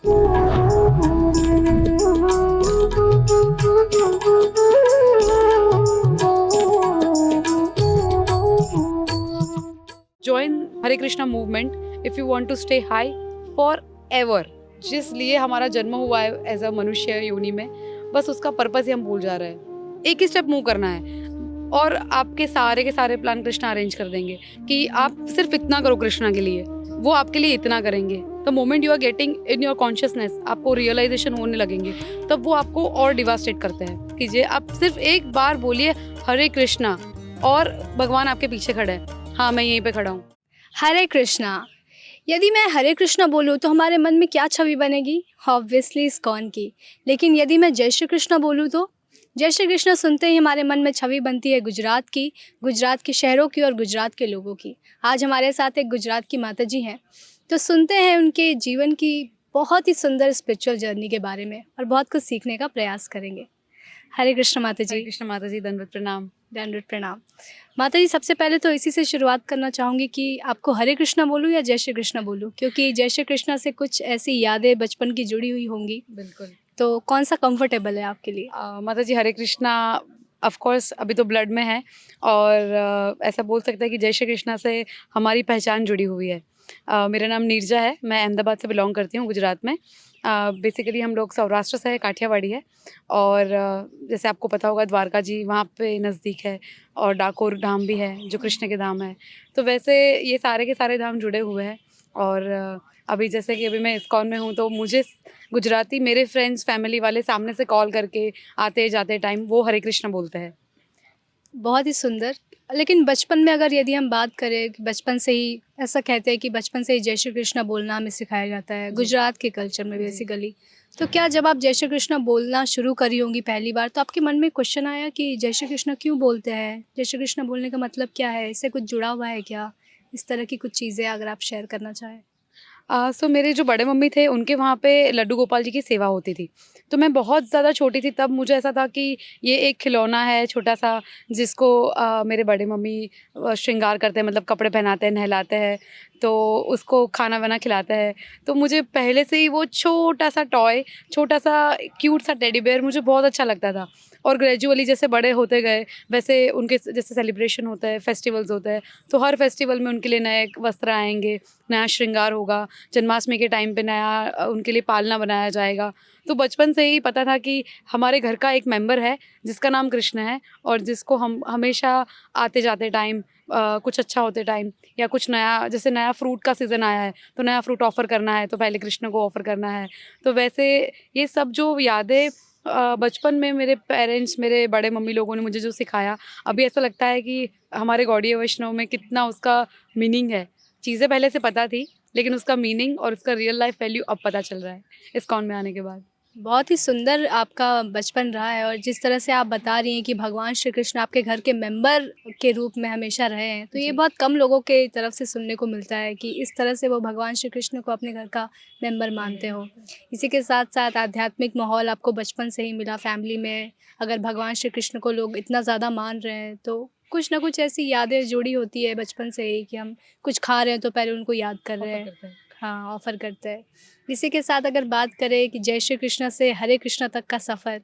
Join Hare Krishna movement if you want to stay high forever. जिस लिए हमारा जन्म हुआ है एज अ मनुष्य योनि में, बस उसका पर्पस ही हम भूल जा रहे हैं। एक ही स्टेप मूव करना है और आपके सारे के सारे प्लान कृष्णा अरेंज कर देंगे कि आप सिर्फ इतना करो कृष्णा के लिए, वो आपके लिए इतना करेंगे। The moment you are getting in your consciousness, आपको रियलाइजेशन होने लगेंगे, तब वो आपको और डिवास्टेट करते हैं। कीजिए, आप सिर्फ एक बार बोलिए हरे कृष्णा और भगवान आपके पीछे खड़े हैं। हाँ, मैं यहीं पे खड़ा हूँ। हरे कृष्णा। यदि मैं हरे कृष्णा बोलूँ तो हमारे मन में क्या छवि बनेगी? ऑब्वियसली इस्कॉन की। लेकिन यदि मैं जय श्री कृष्णा बोलूँ तो जय श्री कृष्णा सुनते ही हमारे मन में छवि बनती है गुजरात के शहरों की और गुजरात के लोगों की। आज हमारे साथ एक गुजरात की माता जी हैं, तो सुनते हैं उनके जीवन की बहुत ही सुंदर स्पिरिचुअल जर्नी के बारे में और बहुत कुछ सीखने का प्रयास करेंगे। हरे कृष्ण माता हरे जी। कृष्ण माता जी, दंडवत प्रणाम। दंडवत प्रणाम। माता जी, सबसे पहले तो इसी से शुरुआत करना चाहूँगी कि आपको हरे कृष्णा बोलूँ या जय श्री कृष्णा बोलूँ? क्योंकि जय श्री कृष्णा से कुछ ऐसी यादें बचपन की जुड़ी हुई होंगी, बिल्कुल। तो कौन-सा कंफर्टेबल है आपके लिए? माता जी, हरे कृष्णा ऑफ कोर्स अभी तो ब्लड में है और ऐसा बोल सकते हैं कि जय श्री कृष्णा से हमारी पहचान जुड़ी हुई है। मेरा नाम नीरजा है, मैं अहमदाबाद से बिलॉन्ग करती हूँ, गुजरात में। बेसिकली हम लोग सौराष्ट्र से है, काठियावाड़ी है और जैसे आपको पता होगा द्वारका जी वहाँ पे नज़दीक है और डाकोर धाम भी है, जो कृष्ण के धाम है। तो वैसे ये सारे के सारे धाम जुड़े हुए हैं और अभी जैसे कि अभी मैं इस्कॉन में हूँ, तो मुझे गुजराती मेरे फ्रेंड्स, फैमिली वाले सामने से कॉल करके आते-जाते टाइम वो हरे कृष्णा बोलते हैं। बहुत ही सुंदर। लेकिन बचपन में अगर यदि हम बात करें कि बचपन से ही ऐसा कहते हैं कि बचपन से ही जय श्री कृष्णा बोलना हमें सिखाया जाता है, जी। गुजरात के कल्चर में जी। बेसिकली। तो क्या जब आप जय श्री कृष्णा बोलना शुरू करी होंगी पहली बार, तो आपके मन में क्वेश्चन आया कि जय श्री कृष्णा क्यों बोलते हैं? जय श्री कृष्णा बोलने का मतलब क्या है? इससे कुछ जुड़ा हुआ है क्या? इस तरह की कुछ चीज़ें अगर आप शेयर करना चाहें। सो मेरे जो बड़े मम्मी थे उनके वहाँ पे लड्डू गोपाल जी की सेवा होती थी। तो मैं बहुत ज़्यादा छोटी थी तब मुझे ऐसा था कि ये एक खिलौना है छोटा-सा, जिसको मेरे बड़े मम्मी श्रृंगार करते हैं, मतलब कपड़े पहनाते हैं, नहलाते हैं, तो उसको खाना-वाना खिलाते हैं। तो मुझे पहले से ही वो छोटा-सा टॉय, छोटा-सा क्यूट सा टेडी बियर मुझे बहुत अच्छा लगता था। और ग्रेजुअली जैसे बड़े होते गए, वैसे उनके जैसे सेलिब्रेशन होता है, फेस्टिवल्स होते हैं, तो हर फेस्टिवल में उनके लिए नए वस्त्र आएँगे, नया श्रृंगार होगा। जन्माष्टमी के टाइम पे नया उनके लिए पालना बनाया जाएगा। तो बचपन से ही पता था कि हमारे घर का एक मेंबर है जिसका नाम कृष्ण है और जिसको हम हमेशा आते-जाते टाइम कुछ अच्छा होते टाइम या कुछ नया, जैसे नया फ्रूट का सीज़न आया है, तो नया फ्रूट ऑफ़र करना है तो पहले कृष्ण को ऑफ़र करना है। तो वैसे ये सब जो यादें बचपन में मेरे पेरेंट्स, मेरे बड़े मम्मी लोगों ने मुझे जो सिखाया, अभी ऐसा लगता है कि हमारे गौड़ीय वैष्णव में कितना उसका मीनिंग है। चीज़ें पहले से पता थी, लेकिन उसका मीनिंग और उसका रियल लाइफ वैल्यू अब पता चल रहा है इस्कॉन में आने के बाद। बहुत ही सुंदर आपका बचपन रहा है और जिस तरह से आप बता रही हैं कि भगवान श्री कृष्ण आपके घर के मेंबर के रूप में हमेशा रहे हैं, तो ये जी। बहुत कम लोगों के तरफ से सुनने को मिलता है कि इस तरह से वो भगवान श्री कृष्ण को अपने घर का मेंबर मानते हो। इसी के साथ-साथ आध्यात्मिक माहौल आपको बचपन से ही मिला फैमिली में। अगर भगवान श्री कृष्ण को लोग इतना ज़्यादा मान रहे हैं, तो कुछ ना कुछ ऐसी यादें जुड़ी होती है बचपन से ही कि हम कुछ खा रहे हैं तो पहले उनको याद कर रहे ऑफ़र हैं। करते हैं। हाँ, ऑफ़र करते हैं। इसी के साथ अगर बात करें कि जय श्री कृष्ण से हरे कृष्णा तक का सफ़र,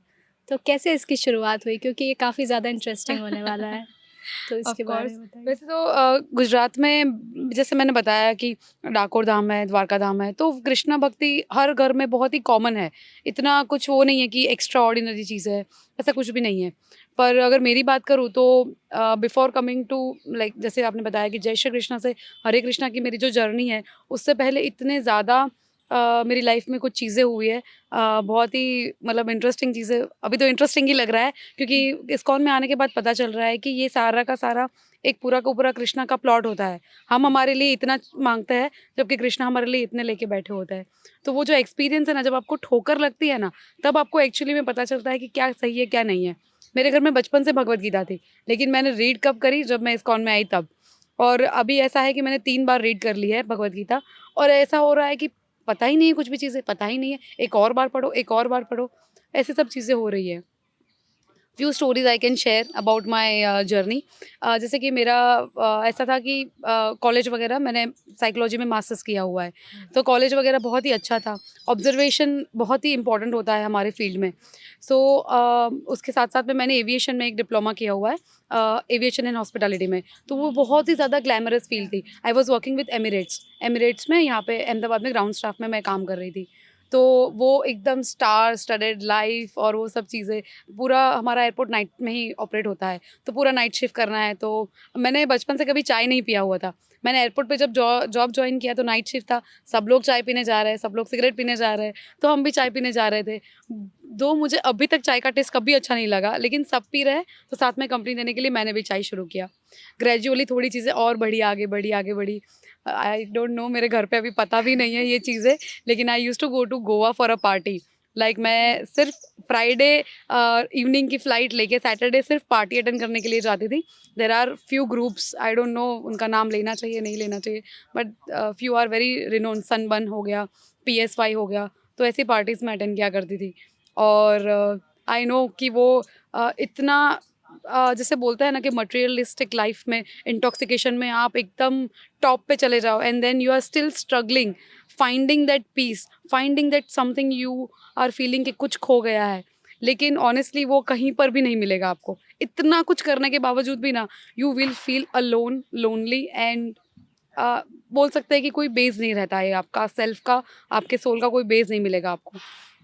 तो कैसे इसकी शुरुआत हुई? क्योंकि ये काफ़ी ज़्यादा इंटरेस्टिंग होने वाला है, तो ऑफ इसके बारे कोर्स। में बताइए। वैसे तो गुजरात में जैसे मैंने बताया कि डाकोर धाम है, द्वारका धाम है, तो कृष्णा भक्ति हर घर में बहुत ही कॉमन है। इतना कुछ वो नहीं है कि एक्स्ट्रा ऑर्डिनरी चीज़ है, ऐसा कुछ भी नहीं है। पर अगर मेरी बात करूँ तो बिफोर कमिंग टू लाइक जैसे आपने बताया कि जय श्री कृष्णा से हरे कृष्णा की मेरी जो जर्नी है, उससे पहले इतने ज़्यादा मेरी लाइफ में कुछ चीज़ें हुई है। बहुत ही मतलब इंटरेस्टिंग चीज़ें, अभी तो इंटरेस्टिंग ही लग रहा है क्योंकि इस्कॉन में आने के बाद पता चल रहा है कि ये सारा का सारा एक पूरा का पूरा कृष्णा का प्लॉट होता है। हम हमारे लिए इतना माँगते हैं, जबकि कृष्णा हमारे लिए इतने लेके बैठे होते हैं। तो वो जो एक्सपीरियंस है ना, जब आपको ठोकर लगती है ना, तब आपको एक्चुअली में पता चलता है कि क्या सही है, क्या नहीं है। मेरे घर में बचपन से भगवत गीता थी, लेकिन मैंने रीड कब करी, जब मैं इस्कॉन में आई तब। और अभी ऐसा है कि मैंने 3 बार रीड कर ली है भगवत गीता और ऐसा हो रहा है कि पता ही नहीं है कुछ भी चीज़ें, पता ही नहीं है, एक और बार पढ़ो, एक और बार पढ़ो, ऐसी सब चीज़ें हो रही है। Few stories I can share about my journey. जैसे कि मेरा ऐसा था कि कॉलेज वगैरह मैंने साइकोलॉजी में मास्टर्स किया हुआ है, तो कॉलेज वगैरह बहुत ही अच्छा था। ऑब्जर्वेशन बहुत ही इंपॉर्टेंट होता है हमारे फील्ड में। सो उसके साथ साथ में मैंने एविएशन में एक डिप्लोमा किया हुआ है, एविएशन एंड हॉस्पिटैलिटी में। तो वो बहुत ही ज़्यादा ग्लैमरस फील्ड थी। I was working with Emirates में, यहाँ पे अहमदाबाद में ग्राउंड स्टाफ में मैं काम कर रही थी। तो वो एकदम स्टार स्टडेड लाइफ और वो सब चीज़ें, पूरा हमारा एयरपोर्ट नाइट में ही ऑपरेट होता है, तो पूरा नाइट शिफ्ट करना है। तो मैंने बचपन से कभी चाय नहीं पिया हुआ था। मैंने एयरपोर्ट पे जब जॉब जॉइन किया तो नाइट शिफ्ट था, सब लोग चाय पीने जा रहे हैं, सब लोग सिगरेट पीने जा रहे हैं, तो हम भी चाय पीने जा रहे थे। दो मुझे अभी तक चाय का टेस्ट कभी अच्छा नहीं लगा, लेकिन सब पी रहे हैं, तो साथ में कंपनी देने के लिए मैंने भी चाय शुरू किया। ग्रेजुअली थोड़ी चीज़ें और बढ़ी, आगे बढ़ी, आगे बढ़ी। आई डोंट नो, मेरे घर पे अभी पता भी नहीं है ये चीज़ें, लेकिन I used to go to Goa for a party. Like मैं सिर्फ फ्राइडे इवनिंग की फ़्लाइट लेके सैटरडे सिर्फ पार्टी अटेंड करने के लिए जाती थी। There are few groups, I don't know उनका नाम लेना चाहिए, नहीं लेना चाहिए, but few are very renowned, Sunburn हो गया, पीएसवाई हो गया, तो ऐसी पार्टीज़ मैं अटेंड किया करती थी। और आई नो कि वो इतना जैसे बोलते हैं ना कि मटेरियलिस्टिक लाइफ में, इंटॉक्सिकेशन में आप एकदम टॉप पे चले जाओ and then you are still struggling, finding that peace, finding that something you are feeling कि कुछ खो गया है। लेकिन ऑनेस्टली वो कहीं पर भी नहीं मिलेगा आपको। इतना कुछ करने के बावजूद भी ना, you will feel alone, lonely and बोल सकते हैं कि कोई बेस नहीं रहता है आपका सेल्फ का, आपके सोल का कोई बेस नहीं मिलेगा आपको।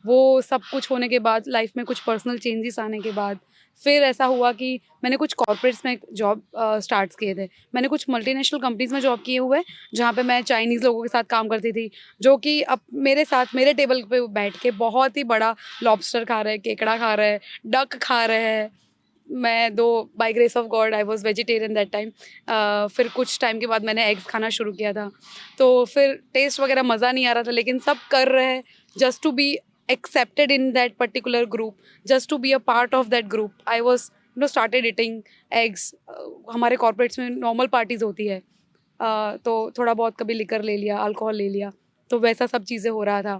वो सब कुछ होने के बाद, लाइफ में कुछ पर्सनल चेंजेस आने के बाद, फिर ऐसा हुआ कि मैंने कुछ कॉर्पोरेट्स में जॉब स्टार्ट किए थे। मैंने कुछ मल्टीनेशनल कंपनीज़ में जॉब किए हुए हैं, जहाँ पे मैं चाइनीज़ लोगों के साथ काम करती थी, जो कि अब मेरे साथ मेरे टेबल पे बैठ के बहुत ही बड़ा लॉबस्टर खा रहे हैं, केकड़ा खा रहे हैं, डक खा रहे हैं। मैं 2 by grace of God I was vegetarian that time. फिर कुछ टाइम के बाद मैंने एग्स खाना शुरू किया था। तो फिर टेस्ट वगैरह मज़ा नहीं आ रहा था, लेकिन सब कर रहे हैं just to be accepted in that particular group, just to be a part of that group. I was started eating eggs. हमारे कॉर्पोरेट्स में नॉर्मल पार्टीज़ होती है, तो थोड़ा बहुत कभी लिकर ले लिया, अल्कोहल ले लिया, तो वैसा सब चीज़ें हो रहा था।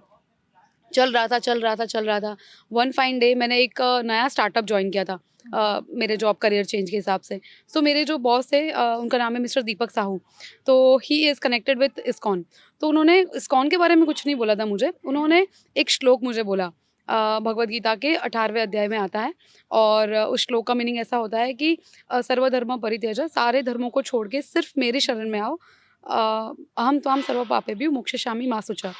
चल रहा था, चल रहा था, चल रहा था। वन फाइन डे मैंने एक नया स्टार्टअप जॉइन किया था, मेरे जॉब करियर चेंज के हिसाब से। सो मेरे जो बॉस थे, उनका नाम है मिस्टर दीपक साहू। तो he is connected with ISKCON. तो उन्होंने इस्कॉन के बारे में कुछ नहीं बोला था मुझे। उन्होंने एक श्लोक मुझे बोला, भगवद गीता के 18वें अध्याय में आता है, और उस श्लोक का मीनिंग ऐसा होता है कि सर्वधर्म परित्यज, सारे धर्मों को छोड़ के सिर्फ मेरे शरण में आओ। अहम त्वाम सर्व पापेभ्यो मोक्षयिष्यामि मा शुचः।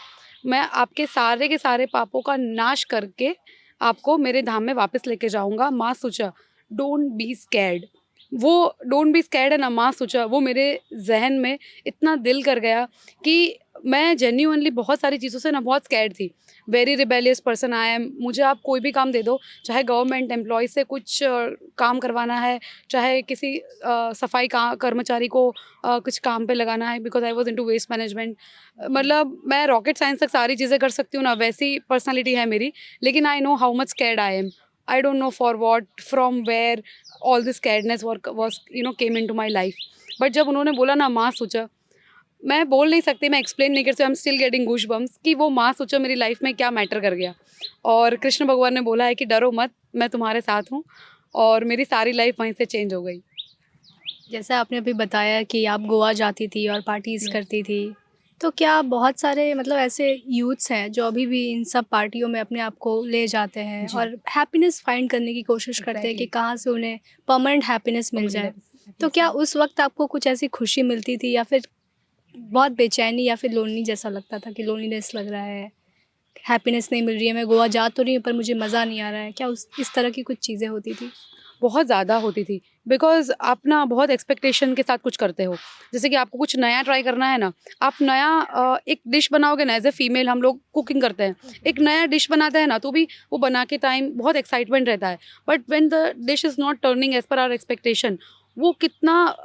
मैं आपके सारे के सारे पापों का नाश करके आपको मेरे धाम में वापस लेके जाऊँगा, माँ शुचः, डोंट बी स्कैर्ड। वो डोंट बी स्कैर्ड है ना, माँ शुचः, वो मेरे ज़हन में इतना दिल कर गया कि मैं जेन्युइनली बहुत सारी चीज़ों से ना बहुत स्कैर्ड थी। Very rebellious person I am. मुझे आप कोई भी काम दे दो, चाहे गवर्नमेंट एम्प्लॉय से कुछ काम करवाना है, चाहे किसी सफाई का कर्मचारी को कुछ काम पे लगाना है, because I was into waste management. मतलब मैं रॉकेट साइंस तक सारी चीज़ें कर सकती हूँ ना, वैसी पर्सनैलिटी है मेरी। लेकिन I know how much scared I am. I don't know for what, from where all this scaredness was came into my life. But जब उन्होंने बोला ना माँ शुचः, मैं बोल नहीं सकती, मैं एक्सप्लेन नहीं कर सकती, I am still getting goosebumps कि वो माँ शुचः मेरी लाइफ में क्या मैटर कर गया। और कृष्ण भगवान ने बोला है कि डरो मत, मैं तुम्हारे साथ हूँ, और मेरी सारी लाइफ वहीं से चेंज हो गई। जैसा आपने अभी बताया कि आप गोवा जाती थी और पार्टीज़ यस। करती थी, तो क्या बहुत सारे मतलब ऐसे यूथ्स हैं जो अभी भी इन सब पार्टियों में अपने आप को ले जाते हैं जी, और हैप्पीनेस फाइंड करने की कोशिश करते हैं कि एग्ज़ैक्टली। कहाँ से उन्हें परमानेंट हैप्पीनेस मिल जाए। तो क्या उस वक़्त आपको कुछ ऐसी खुशी मिलती थी या फिर बहुत बेचैनी या फिर लोनली जैसा लगता था कि लोनलीनेस लग रहा है, हैप्पीनेस नहीं मिल रही है, मैं गोवा जा तो रही हूँ पर मुझे मज़ा नहीं आ रहा है, क्या उस इस तरह की कुछ चीज़ें होती थी? बहुत ज़्यादा होती थी, बिकॉज़ आप ना बहुत एक्सपेक्टेशन के साथ कुछ करते हो। जैसे कि आपको कुछ नया ट्राई करना है ना, आप नया एक डिश बनाओगे ना, एज़ अ फीमेल हम लोग कुकिंग करते हैं। एक नया डिश बनाते हैं ना, तो भी वो बना के टाइम बहुत एक्साइटमेंट रहता है। But when the dish is not turning as per hour expectation, वो कितना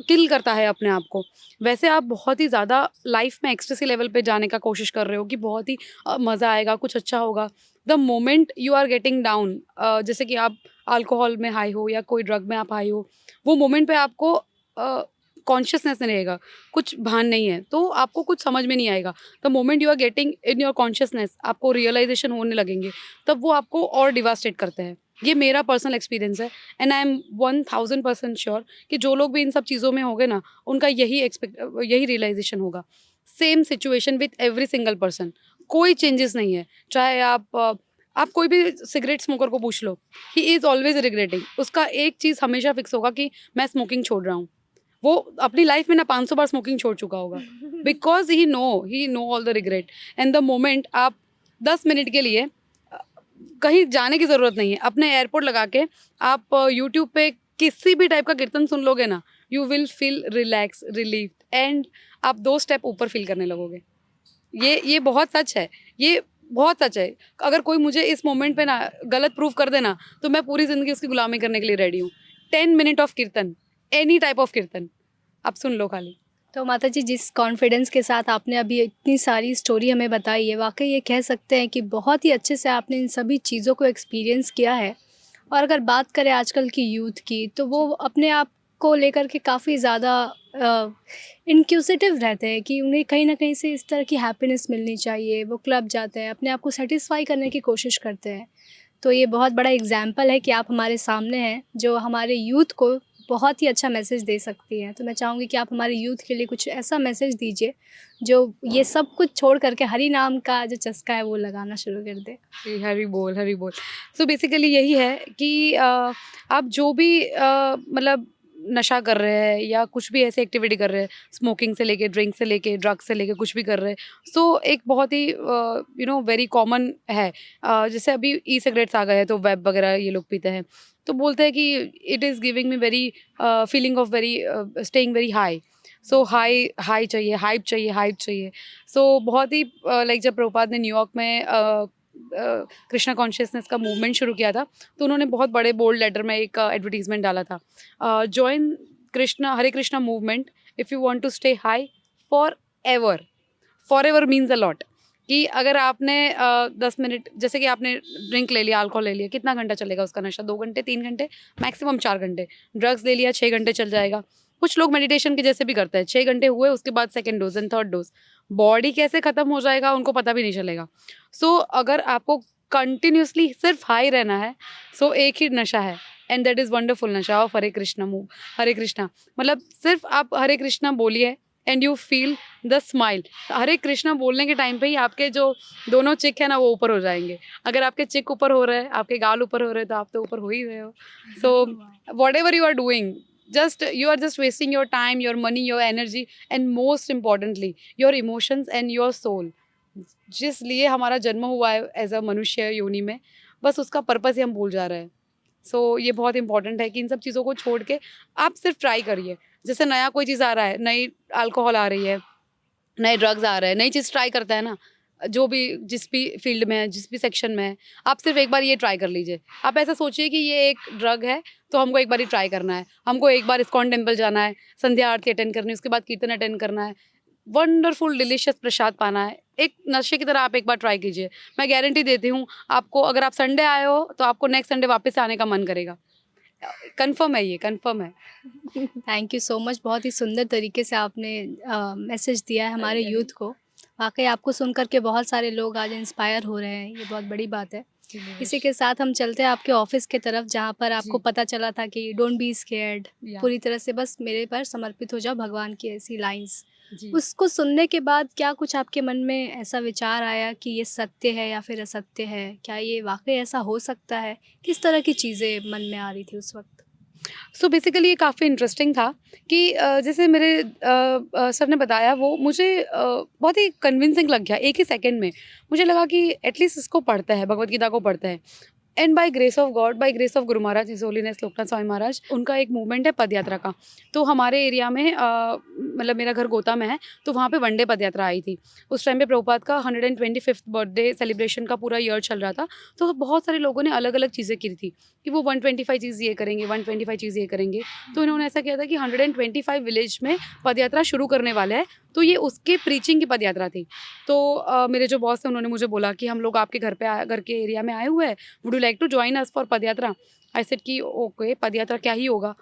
किल करता है अपने आप को। वैसे आप बहुत ही ज़्यादा लाइफ़ में एक्सटेसी लेवल पे जाने का कोशिश कर रहे हो कि बहुत ही मज़ा आएगा, कुछ अच्छा होगा। The moment you are getting down, जैसे कि आप अल्कोहल में हाई हो या कोई ड्रग में आप हाई हो, वो मोमेंट पे आपको कॉन्शियसनेस नहीं रहेगा, कुछ भान नहीं है, तो आपको कुछ समझ में नहीं आएगा। The moment you are getting in your consciousness, आपको रियलाइज़ेशन होने लगेंगे, तब वो आपको और डिवास्टेट करते हैं। ये मेरा पर्सनल एक्सपीरियंस है एंड आई एम 1000% श्योर कि जो लोग भी इन सब चीज़ों में होंगे ना, उनका यही रियलाइजेशन होगा। Same situation with every single person, कोई चेंजेस नहीं है। चाहे आप कोई भी सिगरेट स्मोकर को पूछ लो, ही इज़ ऑलवेज रिग्रेटिंग। उसका एक चीज़ हमेशा फिक्स होगा कि मैं स्मोकिंग छोड़ रहा हूँ। वो अपनी लाइफ में ना 500 बार स्मोकिंग छोड़ चुका होगा, because he know all the regret. And the moment आप 10 मिनट के लिए कहीं जाने की ज़रूरत नहीं है, अपने एयरपोर्ट लगा के आप यूट्यूब पे किसी भी टाइप का कीर्तन सुन लोगे ना, you will feel relax, relieved and आप 2 स्टेप ऊपर फील करने लगोगे। ये बहुत सच है, ये बहुत सच है। अगर कोई मुझे इस मोमेंट पे ना गलत प्रूव कर देना, तो मैं पूरी ज़िंदगी उसकी गुलामी करने के लिए रेडी हूँ। 10 मिनट ऑफ कीर्तन, एनी टाइप ऑफ कीर्तन, आप सुन लो खाली। तो माता जी, जिस कॉन्फिडेंस के साथ आपने अभी इतनी सारी स्टोरी हमें बताई है, वाकई ये कह सकते हैं कि बहुत ही अच्छे से आपने इन सभी चीज़ों को एक्सपीरियंस किया है। और अगर बात करें आजकल की यूथ की, तो वो अपने आप को लेकर के काफ़ी ज़्यादा इंक्यूसिटिव रहते हैं कि उन्हें कहीं ना कहीं से इस तरह की हैप्पीनेस मिलनी चाहिए। वो क्लब जाते हैं, अपने आप को सेटिस्फाई करने की कोशिश करते हैं। तो ये बहुत बड़ा एग्जाम्पल है कि आप हमारे सामने हैं, जो हमारे यूथ को बहुत ही अच्छा मैसेज दे सकती हैं। तो मैं चाहूँगी कि आप हमारे यूथ के लिए कुछ ऐसा मैसेज दीजिए जो ये सब कुछ छोड़ करके हरि नाम का जो चस्का है वो लगाना शुरू कर दे। हरी बोल, हरी बोल। सो बेसिकली यही है कि आप जो भी मतलब नशा कर रहे हैं या कुछ भी ऐसी एक्टिविटी कर रहे हैं, स्मोकिंग से लेके, ड्रिंक से लेके, ड्रग्स से लेके कुछ भी कर रहे हैं, सो एक बहुत ही वेरी कॉमन है। जैसे अभी ई सिगरेट्स आ गए हैं, तो वेब वगैरह ये लोग पीते हैं। तो बोलते हैं कि it is giving me very feeling of very staying very high. So high high चाहिए, हाइप चाहिए, हाइप चाहिए। सो बहुत ही लाइक जब प्रभुपाद ने न्यूयॉर्क में कृष्णा कॉन्शियसनेस का मूवमेंट शुरू किया था, तो उन्होंने बहुत बड़े बोल्ड लेटर में एक एडवर्टीजमेंट डाला था, join Krishna Hare Krishna movement if you want to stay high forever. Forever means a lot. कि अगर आपने 10 मिनट, जैसे कि आपने ड्रिंक ले लिया, अल्कोहल ले लिया, कितना घंटा चलेगा उसका नशा? 2 घंटे, 3 घंटे, मैक्सिमम 4 घंटे। ड्रग्स ले लिया, 6 घंटे चल जाएगा। कुछ लोग मेडिटेशन के जैसे भी करते हैं, 6 घंटे हुए, उसके बाद second dose and third dose. Body कैसे खत्म हो जाएगा उनको पता भी नहीं चलेगा। सो अगर आपको कंटिन्यूसली सिर्फ हाई रहना है, सो एक ही नशा है, एंड दैट इज़ वंडरफुल नशा ऑफ हरे कृष्णा मूव। हरे कृष्णा मतलब सिर्फ आप हरे कृष्णा बोलिए and you feel the smile. Hare Krishna बोलने के टाइम पे ही आपके जो दोनों चिक है ना, वो ऊपर हो जाएंगे। अगर आपके चिक ऊपर हो रहे हैं, आपके गाल ऊपर हो रहे हैं, तो आप तो ऊपर हो ही रहे हो। So whatever you are doing, you are just wasting your time, your money, your energy, and most importantly your emotions and your soul। जिस लिए हमारा जन्म हुआ है एज अ मनुष्य योनि में, बस उसका पर्पस ही हम भूल जा रहे हैं। सो ये बहुत इंपॉर्टेंट है कि इन सब चीज़ों को छोड़ के आप सिर्फ ट्राई करिए। जैसे नया कोई चीज़ आ रहा है, नई अल्कोहल आ रही है, नए ड्रग्स आ रहे हैं, नई चीज़ ट्राई करता है ना, जो भी जिस भी फील्ड में है, जिस भी सेक्शन में है, आप सिर्फ एक बार ये ट्राई कर लीजिए। आप ऐसा सोचिए कि ये एक ड्रग है, तो हमको एक बार ही ट्राई करना है। हमको एक बार इस्कॉन टेम्पल जाना है, संध्या आरती अटेंड करनी है, उसके बाद कीर्तन अटेंड करना है, वंडरफुल डिलीशियस प्रसाद पाना है। एक नशे की तरह आप एक बार ट्राई कीजिए। मैं गारंटी देती हूँ आपको, अगर आप संडे आए हो, तो आपको नेक्स्ट संडे वापस आने का मन करेगा। कन्फर्म है, ये कन्फर्म है। Thank you so much. बहुत ही सुंदर तरीके से आपने मैसेज दिया है हमारे यूथ को। वाकई आपको सुन कर के बहुत सारे लोग आज इंस्पायर हो रहे हैं, ये बहुत बड़ी बात है। इसी के साथ हम चलते हैं आपके ऑफिस की तरफ, जहाँ पर आपको जी। पता चला था कि डोंट बी स्केयर्ड, या पूरी तरह से बस मेरे पर समर्पित हो जाओ, भगवान की ऐसी लाइंस। जी। उसको सुनने के बाद क्या कुछ आपके मन में ऐसा विचार आया कि ये सत्य है या फिर असत्य है? क्या ये वाक़ई ऐसा हो सकता है? किस तरह की चीज़ें मन में आ रही थी उस वक़्त? सो बेसिकली ये काफ़ी इंटरेस्टिंग था कि जैसे मेरे सर ने बताया, वो मुझे बहुत ही कन्विंसिंग लग गया एक ही सेकंड में। मुझे लगा कि एटलीस्ट इसको पढ़ता है, भगवत गीता को पढ़ता है। And by grace of God, by grace of Guru Maharaj, his holiness Lokanath Swami Maharaj, उनका एक मूवमेंट है पद यात्रा का। तो हमारे एरिया में मतलब मेरा घर गोता में है, तो वहाँ पे वनडे पद यात्रा आई थी। उस टाइम पे प्रभुपाद का 125th बर्थडे सेलिब्रेशन का पूरा ईयर चल रहा था। तो बहुत सारे लोगों ने अलग अलग चीज़ें की थी कि वो 125 चीज़ ये करेंगे, 125 चीज़ ये करेंगे। तो इन्होंने ऐसा किया था कि 125 विलेज में पद यात्रा शुरू करने वाले हैं, तो ये उसके प्रीचिंग की पद यात्रा थी। तो मेरे जो बॉस थे, उन्होंने मुझे बोला कि हम लोग आपके घर के एरिया में आए हुए हैं, would you like to join us for padyatra? I said कि ओके, पदयात्रा क्या ही होगा?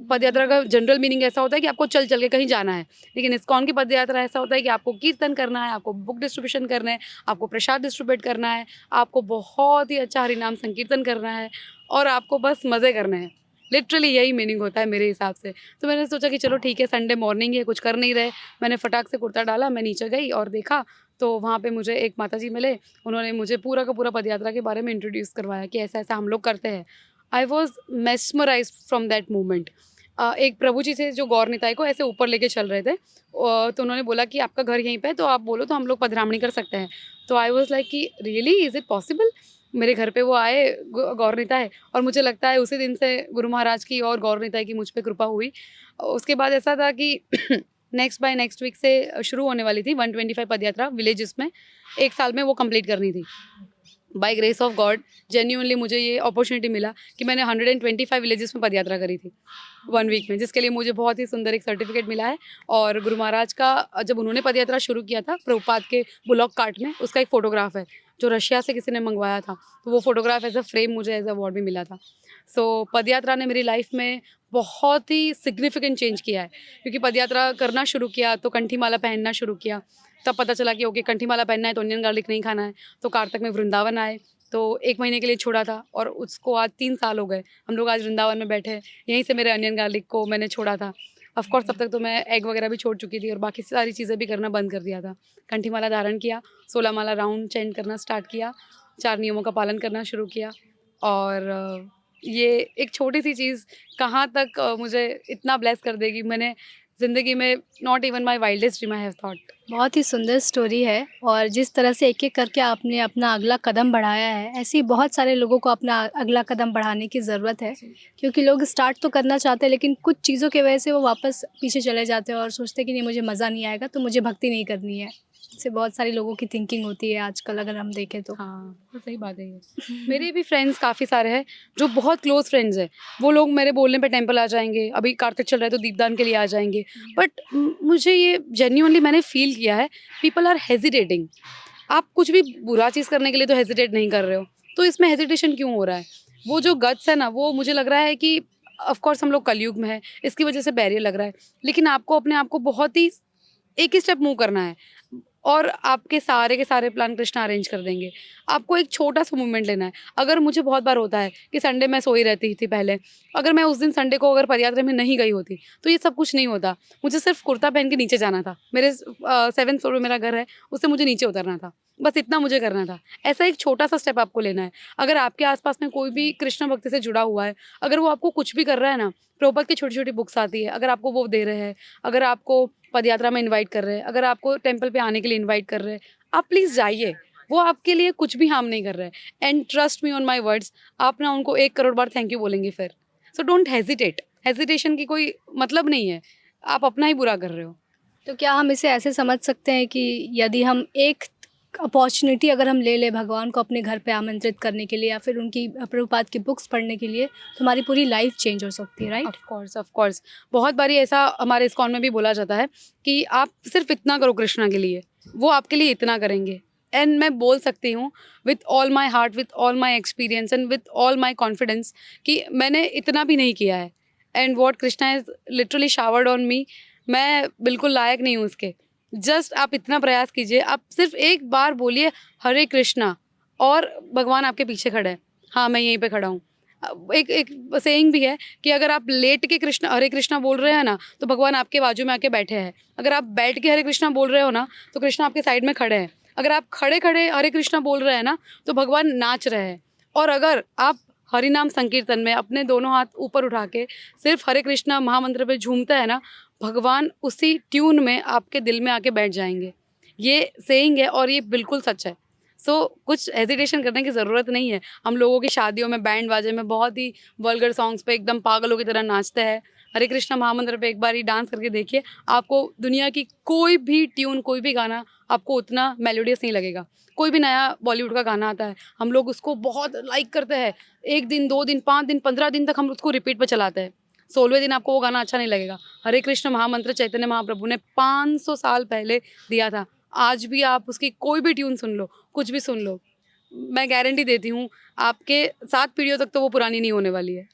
पदयात्रा का जनरल मीनिंग ऐसा होता है कि आपको चल चल के कहीं जाना है, लेकिन इस्कॉन की पदयात्रा ऐसा होता है कि आपको कीर्तन करना है, आपको बुक डिस्ट्रीब्यूशन करना है, आपको प्रसाद डिस्ट्रीब्यूट करना है, आपको बहुत ही अच्छा हरिनाम संकीर्तन करना है और आपको बस मज़े करने हैं। लिटरली यही मीनिंग होता है मेरे हिसाब से। तो मैंने सोचा कि चलो ठीक है, संडे मॉर्निंग है, कुछ कर नहीं रहे। मैंने फटाक से कुर्ता डाला, मैं नीचे गई और देखा तो वहाँ पे मुझे एक माताजी मिले। उन्होंने मुझे पूरा का पूरा पदयात्रा के बारे में इंट्रोड्यूस करवाया कि ऐसा-ऐसा हम लोग करते हैं। I was mesmerized from that moment. एक प्रभु जी थे जो गौर निताई को ऐसे ऊपर लेके चल रहे थे। तो उन्होंने बोला कि आपका घर यहीं पे है, तो आप बोलो तो हम लोग पधरामणी कर सकते हैं। तो आई वाज़ लाइक कि रियली इज़ इट पॉसिबल? मेरे घर पे वो आए गौर निताई, और मुझे लगता है उसी दिन से गुरु महाराज की और गौर निताई की मुझ पे कृपा हुई। उसके बाद ऐसा था कि नेक्स्ट बाय नेक्स्ट वीक से शुरू होने वाली थी 125 पदयात्रा विलेजेस में। 1 साल में वो कंप्लीट करनी थी। By grace of God genuinely मुझे ये अपॉर्चुनिटी मिला कि मैंने 125 विलेजेस में पदयात्रा करी थी 1 वीक में, जिसके लिए मुझे बहुत ही सुंदर एक सर्टिफिकेट मिला है। और गुरु महाराज का जब उन्होंने पदयात्रा शुरू किया था प्रभुपाद के बुलॉक कार्ट में, उसका एक फ़ोटोग्राफ है जो रशिया से किसी ने मंगवाया था। तो वो फ़ोटोग्राफ एज़ अ फ्रेम मुझे एज़ अ अवार्ड भी मिला था। सो पदयात्रा ने मेरी लाइफ में बहुत ही सिग्निफिकेंट चेंज किया है, क्योंकि पदयात्रा करना शुरू किया तो कंठी माला पहनना शुरू किया। तब पता चला कि ओके, कंठी माला पहनना है तो अनियन गार्लिक नहीं खाना है। तो कार्तक में वृंदावन आए, तो 1 महीने के लिए छोड़ा था और उसको आज 3 साल हो गए। हम लोग आज वृंदावन में बैठे हैं, यहीं से मेरे अनियन गार्लिक को मैंने छोड़ा था। ऑफ कोर्स तब तक तो मैं एग वगैरह भी छोड़ चुकी थी और बाकी सारी चीज़ें भी करना बंद कर दिया था। कंठी माला धारण किया, 16 माला राउंड चैंट करना स्टार्ट किया, 4 नियमों का पालन करना शुरू किया। और ये एक छोटी-सी चीज़ कहाँ तक मुझे इतना ब्लेस कर देगी, मैंने ज़िंदगी में not even my wildest dream I have thought. बहुत ही सुंदर स्टोरी है और जिस तरह से एक-एक करके आपने अपना अगला कदम बढ़ाया है, ऐसे ही बहुत सारे लोगों को अपना अगला कदम बढ़ाने की ज़रूरत है। क्योंकि लोग स्टार्ट तो करना चाहते हैं लेकिन कुछ चीज़ों की वजह से वो वापस पीछे चले जाते हैं और सोचते हैं कि नहीं, मुझे मज़ा नहीं आएगा तो मुझे भक्ति नहीं करनी है। इससे बहुत सारे लोगों की थिंकिंग होती है आजकल अगर हम देखें तो। हाँ, तो सही बात है ये। मेरे भी फ्रेंड्स काफ़ी सारे हैं, जो बहुत क्लोज़ फ्रेंड्स हैं। वो लोग मेरे बोलने पे टेंपल आ जाएँगे, अभी कार्तिक चल रहा है तो दीपदान के लिए आ जाएँगे। बट मुझे ये जेन्युइनली मैंने फ़ील किया है, पीपल आर हेजिटेटिंग। आप कुछ भी बुरा चीज़ करने के लिए तो हेजिटेट नहीं कर रहे हो, तो इसमें हेजिटेशन क्यों हो रहा है? वो जो गट्स है ना, वो मुझे लग रहा है कि ऑफ़ कोर्स हम लोग कलयुग में हैं, इसकी वज़ह से बैरियर लग रहा है। लेकिन आपको अपने आप को बहुत ही एक ही स्टेप मूव करना है और आपके सारे के सारे प्लान कृष्णा अरेंज कर देंगे। आपको एक छोटा-सा मूवमेंट लेना है। अगर मुझे बहुत बार होता है कि संडे मैं सोई रहती थी पहले, अगर मैं उस दिन संडे को अगर पदयात्रा में नहीं गई होती, तो ये सब कुछ नहीं होता। मुझे सिर्फ़ कुर्ता पहन के नीचे जाना था। मेरे 7th फ्लोर में मेरा घर है, उससे मुझे नीचे उतरना था। बस इतना मुझे करना था। ऐसा एक छोटा-सा स्टेप आपको लेना है। अगर आपके आस-पास में कोई भी कृष्ण भक्ति से जुड़ा हुआ है, अगर वो आपको कुछ भी कर रहा है ना, प्रभुपाद की छोटी-छोटी बुक्स आती है, अगर आपको वो दे रहे हैं, अगर आपको पदयात्रा में इनवाइट कर रहे हैं, अगर आपको टेंपल पे आने के लिए इनवाइट कर रहे हैं, आप प्लीज़ जाइए। वो आपके लिए कुछ भी हार्म नहीं कर रहे हैं। And trust me on my words, आप ना उनको 1 करोड़ बार थैंक यू बोलेंगे फिर। So don't hesitate. हेजिटेशन की कोई मतलब नहीं है। आप अपना ही बुरा कर रहे हो। तो क्या हम इसे ऐसे समझ सकते हैं कि यदि हम एक अपॉर्चुनिटी अगर हम ले लें भगवान को अपने घर पे आमंत्रित करने के लिए या फिर उनकी प्रभुपाद की बुक्स पढ़ने के लिए, तो हमारी पूरी लाइफ चेंज हो सकती है, राइट? Of course. बहुत बारी ऐसा हमारे इस्कॉन में भी बोला जाता है कि आप सिर्फ़ इतना करो कृष्णा के लिए, वो आपके लिए इतना करेंगे। एंड मैं बोल सकती हूँ with all my heart, with all my experience and with all my confidence कि मैंने इतना भी नहीं किया है। And what Krishna has literally showered on me, मैं बिल्कुल लायक नहीं हूँ उसके। जस्ट आप इतना प्रयास कीजिए, आप सिर्फ़ एक बार बोलिए हरे कृष्णा और भगवान आपके पीछे खड़े हैं। हाँ, मैं यहीं पे खड़ा हूँ। एक एक सेइंग भी है कि अगर आप लेट के कृष्ण हरे कृष्णा बोल रहे हैं ना, तो भगवान आपके बाजू में आके बैठे हैं। अगर आप बैठ के हरे कृष्णा बोल रहे हो ना, तो कृष्ण आपके साइड में खड़े हैं। अगर आप खड़े-खड़े हरे कृष्णा बोल रहे हैं ना, तो भगवान नाच रहे हैं। और अगर आप हरि नाम संकीर्तन में अपने दोनों हाथ ऊपर उठा के सिर्फ़ हरे कृष्णा महामंत्र पे झूमते हैं ना, भगवान उसी ट्यून में आपके दिल में आके बैठ जाएँगे। ये सेइंग है और ये बिल्कुल सच है। सो कुछ हेजिटेशन करने की ज़रूरत नहीं है। हम लोगों की शादियों में बैंड बाजे में बहुत ही वल्गर सॉन्ग्स पे एकदम पागलों की तरह नाचते हैं। हरे कृष्णा महामंत्र पे एक बारी डांस करके देखिए, आपको दुनिया की कोई भी ट्यून, कोई भी गाना आपको उतना मेलोडियस नहीं लगेगा। कोई भी नया बॉलीवुड का गाना आता है, हम लोग उसको बहुत लाइक करते हैं। 1 दिन, 2 दिन, 5 दिन, 15 दिन तक हम उसको रिपीट पे चलाते हैं। 16वें दिन आपको वो गाना अच्छा नहीं लगेगा। हरे कृष्ण महामंत्र चैतन्य महाप्रभु ने 500 साल पहले दिया था। आज भी आप उसकी कोई भी ट्यून सुन लो, कुछ भी सुन लो, मैं गारंटी देती हूँ, आपके 7 पीढ़ियों तक तो वो पुरानी नहीं होने वाली है।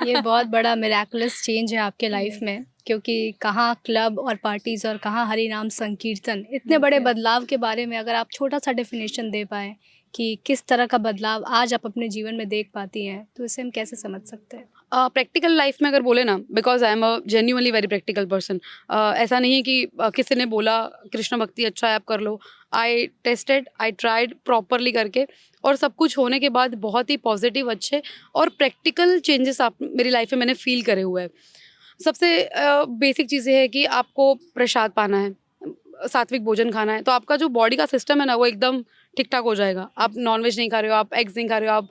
ये बहुत बड़ा मिरेकुलस चेंज है आपके लाइफ में, क्योंकि कहाँ क्लब और पार्टीज़ और कहाँ हरि नाम संकीर्तन, इतने यस, बड़े यस। बदलाव के बारे में अगर आप छोटा-सा डेफ़िनेशन दे पाएँ कि किस तरह का बदलाव आज आप अपने जीवन में देख पाती हैं, तो इसे हम कैसे समझ सकते हैं? प्रैक्टिकल लाइफ में अगर बोले ना, because I am a genuinely very practical person. ऐसा नहीं है कि किसी ने बोला कृष्ण भक्ति अच्छा है आप कर लो। I tasted, I tried properly करके, और सब कुछ होने के बाद बहुत ही पॉजिटिव, अच्छे और प्रैक्टिकल चेंजेस आप मेरी लाइफ में मैंने फील करे हुए हैं। सबसे बेसिक चीज़ें है कि आपको प्रसाद पाना है, सात्विक भोजन खाना है, तो आपका जो बॉडी का सिस्टम है ना वो एकदम ठीक-ठाक हो जाएगा। आप नॉन-वेज नहीं खा रहे हो, आप एग्स नहीं खा रहे हो, आप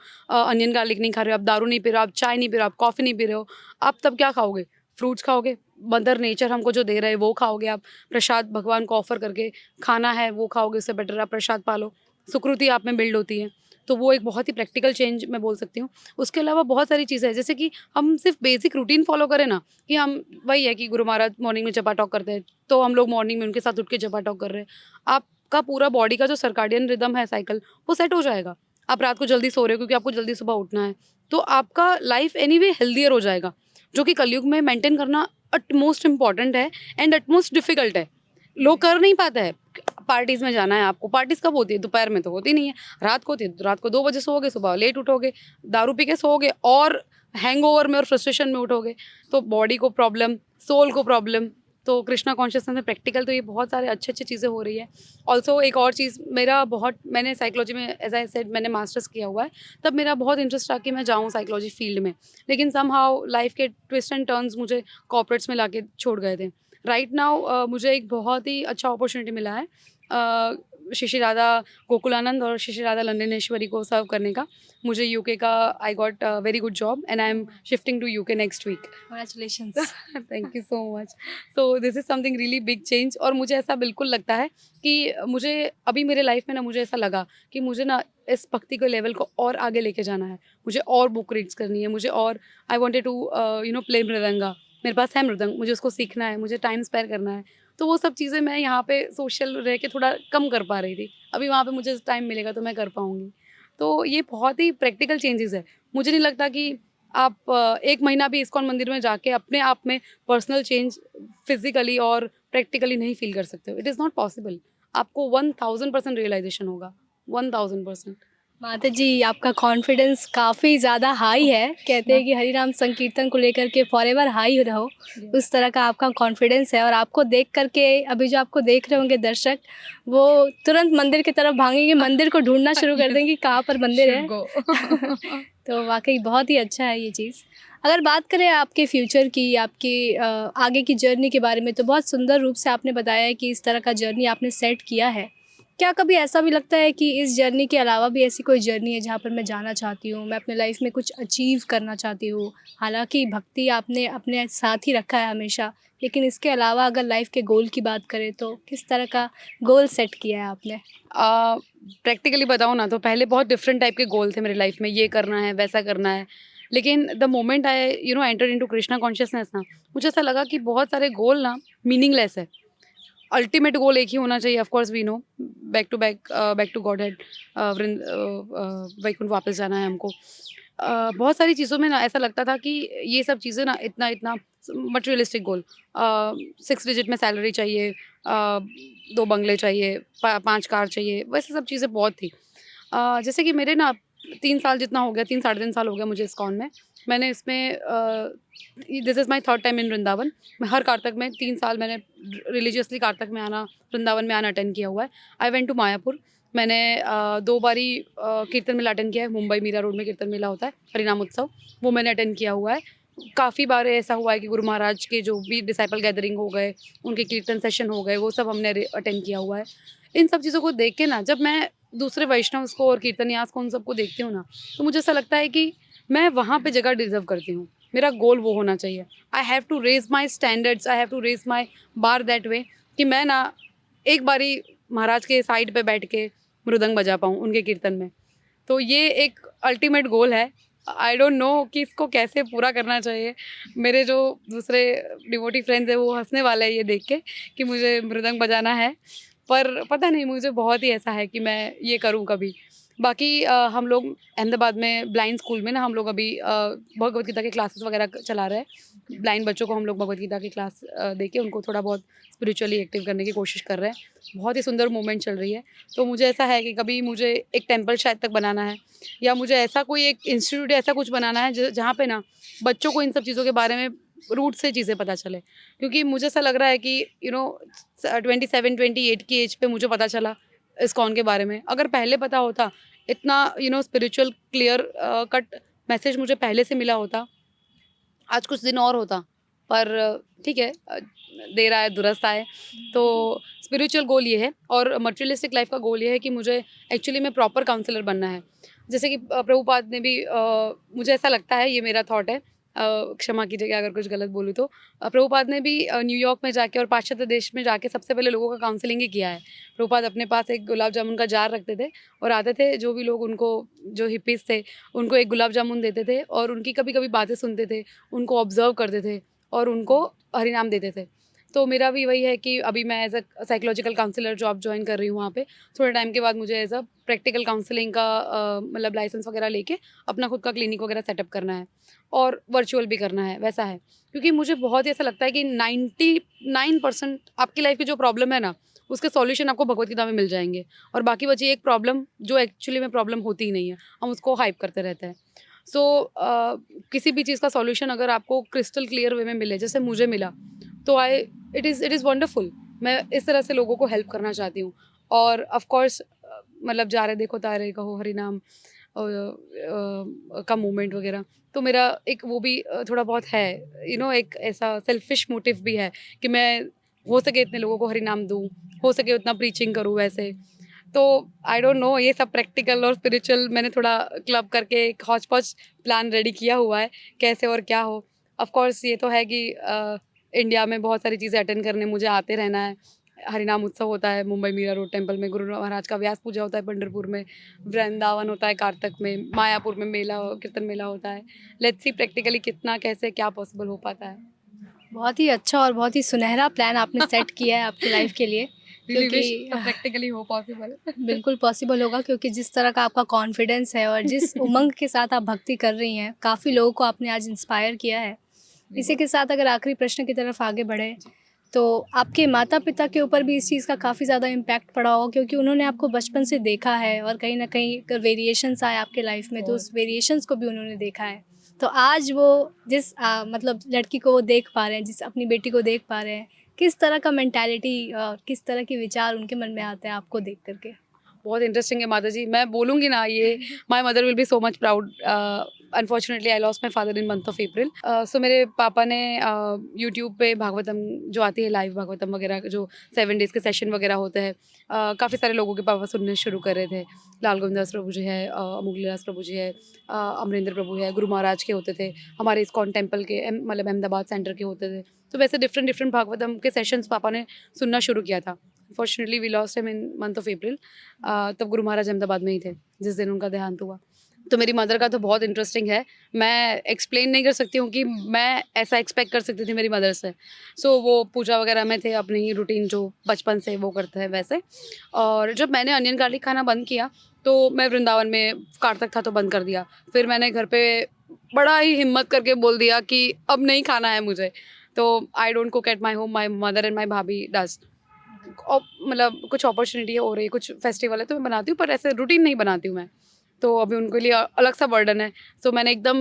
अनियन गार्लिक नहीं खा रहे हो, आप दारू नहीं पी रहे हो, आप चाय नहीं पी रहे हो, आप कॉफ़ी नहीं पी रहे हो, आप तब क्या खाओगे? फ्रूट्स खाओगे, मदर नेचर हमको जो दे रहे हैं वो खाओगे आप, प्रसाद भगवान को ऑफ़र करके खाना है वो खाओगे, उससे बेटर आप प्रसाद पालो। सुकृति आप में बिल्ड होती है, तो वो एक बहुत ही प्रैक्टिकल चेंज मैं बोल सकती हूँ। उसके अलावा बहुत सारी चीज़ें हैं, जैसे कि हम सिर्फ बेसिक रूटीन फ़ॉलो करें ना, कि हम वही है कि गुरु महाराज मॉर्निंग में जपा टॉक करते हैं, तो हम लोग मॉर्निंग में उनके साथ उठ के जपा टॉक कर रहे हैं। आपका पूरा बॉडी का जो सर्काडियन रिदम है साइकिल, वो सेट हो जाएगा। आप रात को जल्दी सो रहे हो क्योंकि आपको जल्दी सुबह उठना है, तो आपका लाइफ एनीवे हेल्दियर हो जाएगा, जो कि कलयुग में मेंटेन करना अटमोस्ट इम्पॉर्टेंट है एंड अटमोस्ट डिफिकल्ट है। लोग कर नहीं पाते हैं। पार्टीज़ में जाना है आपको, पार्टीज़ कब होती है? दोपहर में तो होती नहीं है, रात को होती है, तो रात को 2 बजे सोओगे, सुबह लेट उठोगे, दारू पी के सोओगे और हैंगओवर में और फ्रस्ट्रेशन में उठोगे, तो बॉडी को प्रॉब्लम, सोल को प्रॉब्लम। तो कृष्णा कॉन्शियसनेस में प्रैक्टिकल तो ये बहुत सारे अच्छी-अच्छी चीज़ें हो रही है। ऑल्सो एक और चीज़, मेरा बहुत, मैंने साइकोलॉजी में एज़ आई सेड मैंने मास्टर्स किया हुआ है, तब मेरा बहुत इंटरेस्ट था कि मैं जाऊँ साइकोलॉजी फील्ड में। लेकिन समहाउ लाइफ़ के ट्विस्ट एंड टर्न्स मुझे कॉर्पोरेट्स में लाके छोड़ गए थे। राइट नाउ मुझे एक बहुत ही अच्छा अपॉर्च्युनिटी मिला है श्री श्री राधा गोकुलानंद और श्री श्री राधा लंडनेश्वरी को सर्व करने का। मुझे यूके का, I got very good job and I am shifting to UK next week. Congratulations. Thank you so much. So this is something really big change, और मुझे ऐसा बिल्कुल लगता है कि मुझे अभी मेरे लाइफ में ना, मुझे ऐसा लगा कि मुझे ना इस भक्ति के लेवल को और आगे लेके जाना है। मुझे और बुक रीड्स करनी है, मुझे और, I wanted to play mridanga. मेरे पास है मृदंग, मुझे उसको सीखना है, मुझे टाइम स्पेयर करना है। तो वो सब चीज़ें मैं यहाँ पे सोशल रह के थोड़ा कम कर पा रही थी। अभी वहाँ पे मुझे टाइम मिलेगा तो मैं कर पाऊँगी। तो ये बहुत ही प्रैक्टिकल चेंजेज़ है। मुझे नहीं लगता कि आप 1 महीना भी इस्कॉन मंदिर में जाके अपने आप में पर्सनल चेंज फिज़िकली और प्रैक्टिकली नहीं फ़ील कर सकते हो। It is not possible. आपको 1000% रियलाइज़ेशन होगा, 1000%। माता जी, आपका कॉन्फिडेंस काफ़ी ज़्यादा हाई है। कहते हैं कि हरि नाम संकीर्तन को लेकर के फॉरएवर हाई रहो, उस तरह का आपका कॉन्फिडेंस है। और आपको देख कर के अभी जो आपको देख रहे होंगे दर्शक, वो तुरंत मंदिर की तरफ भागेंगे, मंदिर को ढूँढना शुरू कर देंगे कि कहाँ पर मंदिर है। तो वाक़ई बहुत ही अच्छा है ये चीज़। अगर बात करें आपके फ्यूचर की, आपकी आगे की जर्नी के बारे में, तो बहुत सुंदर रूप से आपने बताया है कि इस तरह का जर्नी आपने सेट किया है। क्या कभी ऐसा भी लगता है कि इस जर्नी के अलावा भी ऐसी कोई जर्नी है जहाँ पर मैं जाना चाहती हूँ, मैं अपने लाइफ में कुछ अचीव करना चाहती हूँ? हालाँकि भक्ति आपने अपने साथ ही रखा है हमेशा, लेकिन इसके अलावा अगर लाइफ के गोल की बात करें तो किस तरह का गोल सेट किया है आपने? प्रैक्टिकली बताऊँ ना, तो पहले बहुत डिफरेंट टाइप के गोल थे मेरी लाइफ में, ये करना है, वैसा करना है। लेकिन the moment I entered into Krishna consciousness ना, मुझे ऐसा लगा कि बहुत सारे गोल ना मीनिंगलेस है। अल्टीमेट गोल एक ही होना चाहिए, of course we know, back to Godhead, Vaikuntha वापस जाना है हमको। बहुत सारी चीज़ों में ना ऐसा लगता था कि ये सब चीज़ें ना, इतना इतना मटेरियलिस्टिक गोल, 6 डिजिट में सैलरी चाहिए, 2 बंगले चाहिए, 5 कार चाहिए, वैसे सब चीज़ें बहुत थी। जैसे कि मेरे ना 3 साल जितना हो गया, 3 साढ़े 3 साल हो गया मुझे इस्कॉन में। मैंने इसमें this is my third time in Vrindavan. मैं हर कार्तक में 3 साल मैंने रिलीजियसली कार्तक में आना, वृंदावन में आना अटेंड किया हुआ है। I went to Mayapur. मैंने 2 बारी कीर्तन मेला अटेंड किया है। मुंबई मीरा रोड में कीर्तन मेला होता है, हरिनाम उत्सव, वो मैंने अटेंड किया हुआ है। काफ़ी बार ऐसा हुआ है कि गुरु महाराज के जो भी डिसाइपल गैदरिंग हो गए, उनके कीर्तन सेशन हो गए, वो सब हमने अटेंड किया हुआ है। इन सब चीज़ों को देख के ना, जब मैं दूसरे वैष्णव्स को और कीर्तनियास को, उन सबको देखती हूँ ना, तो मुझे ऐसा लगता है कि मैं वहाँ पे जगह डिज़र्व करती हूँ। मेरा गोल वो होना चाहिए। I have to raise my standards, I have to raise my bar that way, कि मैं ना एक बारी महाराज के साइड पे बैठ के मृदंग बजा पाऊँ उनके कीर्तन में। तो ये एक अल्टीमेट गोल है। आई डोंट नो कि इसको कैसे पूरा करना चाहिए। मेरे जो दूसरे डिवोटी फ्रेंड्स हैं, वो हँसने वाले हैं ये देख के कि मुझे मृदंग बजाना है। पर पता नहीं, मुझे बहुत ही ऐसा है कि मैं ये करूँ कभी। बाकी हम लोग अहमदाबाद में ब्लाइंड स्कूल में ना हम लोग अभी भगवत गीता के क्लासेस वगैरह चला रहे हैं। ब्लाइंड बच्चों को हम लोग भगवत गीता की क्लास दे के उनको थोड़ा बहुत स्पिरिचुअली एक्टिव करने की कोशिश कर रहे हैं। बहुत ही सुंदर मूवमेंट चल रही है। तो मुझे ऐसा है कि कभी मुझे एक टेम्पल शायद तक बनाना है, या मुझे ऐसा कोई एक इंस्टीट्यूट ऐसा कुछ बनाना है जहाँ पे ना बच्चों को इन सब चीज़ों के बारे में रूट से चीज़ें पता चले। क्योंकि मुझे ऐसा लग रहा है कि 27-28 की एज पे मुझे पता चला इस्कॉन के बारे में। अगर पहले पता होता, इतना स्पिरिचुअल क्लियर कट मैसेज मुझे पहले से मिला होता, आज कुछ दिन और होता। पर ठीक है, देर आए दुरुस्त आए। तो स्पिरिचुअल गोल ये है, और मटेरियलिस्टिक लाइफ का गोल ये है कि मुझे एक्चुअली में प्रॉपर काउंसलर बनना है। जैसे कि प्रभुपाद ने भी मुझे ऐसा लगता है, ये मेरा थॉट है, क्षमा कीजिएगा अगर कुछ गलत बोलूँ तो। प्रभुपाद ने भी न्यूयॉर्क में जाके और पाश्चात्य देश में जाके सबसे पहले लोगों का काउंसलिंग ही किया है। प्रभुपाद अपने पास एक गुलाब जामुन का जार रखते थे, और आते थे जो भी लोग उनको, जो हिप्पीज़ थे, उनको एक गुलाब जामुन देते थे और उनकी कभी-कभी बातें सुनते थे, उनको ऑब्ज़र्व करते थे और उनको हरि नाम देते थे। तो मेरा भी वही है कि अभी मैं as a psychological counsellor job join कर रही हूँ वहाँ पे। थोड़े टाइम के बाद मुझे एज़ अ प्रैक्टिकल काउंसलिंग का मतलब लाइसेंस वगैरह लेके अपना खुद का क्लिनिक वगैरह सेटअप करना है, और वर्चुअल भी करना है, वैसा है। क्योंकि मुझे बहुत ही ऐसा लगता है कि 99% आपकी लाइफ़ की जो प्रॉब्लम है ना, उसके सॉल्यूशन आपको भगवत गीता में मिल जाएँगे, और बाकी बची एक प्रॉब्लम जो एक्चुअली में प्रॉब्लम होती ही नहीं है। हम उसको हाइप करते रहते हैं। सो किसी भी चीज़ का सॉल्यूशन अगर आपको क्रिस्टल क्लियर वे में मिले, जैसे मुझे मिला, तो इट इज़ वंडरफुल। मैं इस तरह से लोगों को हेल्प करना चाहती हूँ। और ऑफ कोर्स मतलब जा रहे देखो तारे कहो हरि नाम का मूवमेंट वगैरह, तो मेरा एक वो भी थोड़ा बहुत है, एक ऐसा सेल्फिश मोटिव भी है कि मैं हो सके इतने लोगों को हरि नाम दूँ, हो सके उतना प्रीचिंग करूँ वैसे। तो आई डोंट नो, ये सब प्रैक्टिकल और स्पिरिचुअल मैंने थोड़ा क्लब करके एक हौच-पौच प्लान रेडी किया हुआ है, कैसे और क्या हो। ऑफ कोर्स ये तो है कि इंडिया में बहुत सारी चीज़ें अटेंड करने मुझे आते रहना है। हरिनाम उत्सव होता है मुंबई मीरा रोड टेम्पल में, गुरु महाराज का व्यास पूजा होता है पंढरपुर में, वृंदावन होता है कार्तक में, मायापुर में मेला कीर्तन मेला होता है। लेट्स सी प्रैक्टिकली कितना कैसे क्या पॉसिबल हो पाता है। बहुत ही अच्छा और बहुत ही सुनहरा प्लान आपने सेट किया है आपकी लाइफ के लिए, रियली विश क्योंकि सब प्रैक्टिकली हो पॉसिबल। बिल्कुल पॉसिबल होगा, क्योंकि जिस तरह का आपका कॉन्फिडेंस है और जिस उमंग के साथ आप भक्ति कर रही हैं, काफ़ी लोगों को आपने आज इंस्पायर किया है। इसी के साथ अगर आखिरी प्रश्न की तरफ आगे बढ़े, तो आपके माता-पिता के ऊपर भी इस चीज़ का काफ़ी ज़्यादा इम्पैक्ट पड़ा होगा, क्योंकि उन्होंने आपको बचपन से देखा है और कहीं न कहीं अगर वेरिएशंस आए आपके लाइफ में, तो उस वेरिएशंस को भी उन्होंने देखा है। तो आज वो जिस मतलब लड़की को वो देख पा रहे हैं, जिस अपनी बेटी को देख पा रहे हैं, किस तरह का मेंटालिटी किस तरह के विचार उनके मन में आते हैं आपको देख कर के? बहुत इंटरेस्टिंग है माता जी, मैं बोलूँगी ना ये, my mother will be so much proud. Unfortunately I lost my father in month of April. So मेरे पापा ने यूट्यूब पे भागवतम जो आती है, लाइव भागवतम वगैरह जो 7 डेज़ के सेशन वगैरह होते हैं, काफ़ी सारे लोगों के पापा सुनने शुरू कर रहे थे। लाल गोविंद प्रभु जी है, अमोघलीदास प्रभु जी है, अमरेंद्र प्रभु है, गुरु महाराज के होते थे, हमारे इस्कॉन टेम्पल के मतलब अहमदाबाद सेंटर के होते थे। तो वैसे डिफरेंट डिफरेंट भागवतम के सेशंस पापा ने सुनना शुरू किया था। Unfortunately we lost him in month of April. तब गुरु महाराज अहमदाबाद में ही थे जिस दिन उनका देहांत हुआ। तो मेरी मदर का तो बहुत इंटरेस्टिंग है। मैं एक्सप्लेन नहीं कर सकती हूँ कि मैं ऐसा एक्सपेक्ट कर सकती थी मेरी मदर से। सो वो पूजा वगैरह में थे, अपनी ही रूटीन जो बचपन से वो करते हैं वैसे। और जब मैंने अनियन गार्लिक खाना बंद किया, तो मैं वृंदावन में कार्तक था तो बंद कर दिया। फिर मैंने घर पे बड़ा ही हिम्मत करके बोल दिया कि अब नहीं खाना है मुझे। तो I don't cook at my home, my mother and my भाभी डज़। मतलब कुछ अपॉर्चुनिटी हो रही है, कुछ फेस्टिवल है तो मैं बनाती हूँ, पर ऐसे रूटीन नहीं बनाती हूँ मैं। तो अभी उनके लिए अलग सा बर्डन है। सो मैंने एकदम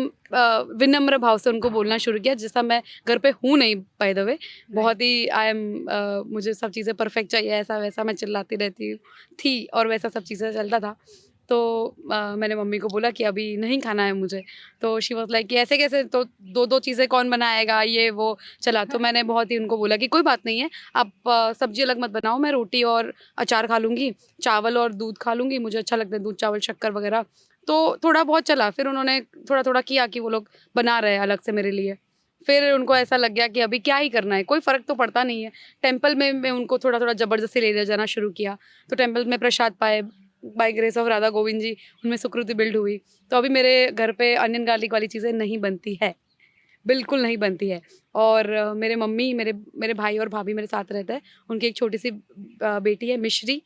विनम्र भाव से उनको बोलना शुरू किया, जैसा मैं घर पे हूँ नहीं, बाय द वे। बहुत ही आई एम मुझे सब चीज़ें परफेक्ट चाहिए, ऐसा वैसा मैं चिल्लाती रहती थी, और वैसा सब चीज़ें चलता था। तो मैंने मम्मी को बोला कि अभी नहीं खाना है मुझे। तो शी वाज़ लाइक कि ऐसे कैसे, तो 2-2 चीज़ें कौन बनाएगा, ये वो चला। तो मैंने बहुत ही उनको बोला कि कोई बात नहीं है, आप सब्ज़ी अलग मत बनाओ, मैं रोटी और अचार खा लूँगी, चावल और दूध खा लूँगी, मुझे अच्छा लगता है दूध, चावल, शक्कर वगैरह। तो थोड़ा बहुत चला, फिर उन्होंने थोड़ा-थोड़ा किया कि वो लोग बना रहे हैं अलग से मेरे लिए। फिर उनको ऐसा लग गया कि अभी क्या ही करना है, कोई फ़र्क तो पड़ता नहीं है। टेम्पल में मैं उनको थोड़ा-थोड़ा ज़बरदस्ती ले जाना शुरू किया, तो टेम्पल में प्रसाद पाए, by grace of Radha Govind ji, उनमें सुकृति बिल्ड हुई। तो अभी मेरे घर पे अनियन गार्लिक वाली चीज़ें नहीं बनती है, बिल्कुल नहीं बनती है। और मेरे मम्मी, मेरे मेरे भाई और भाभी मेरे साथ रहते हैं, उनकी एक छोटी-सी बेटी है मिश्री।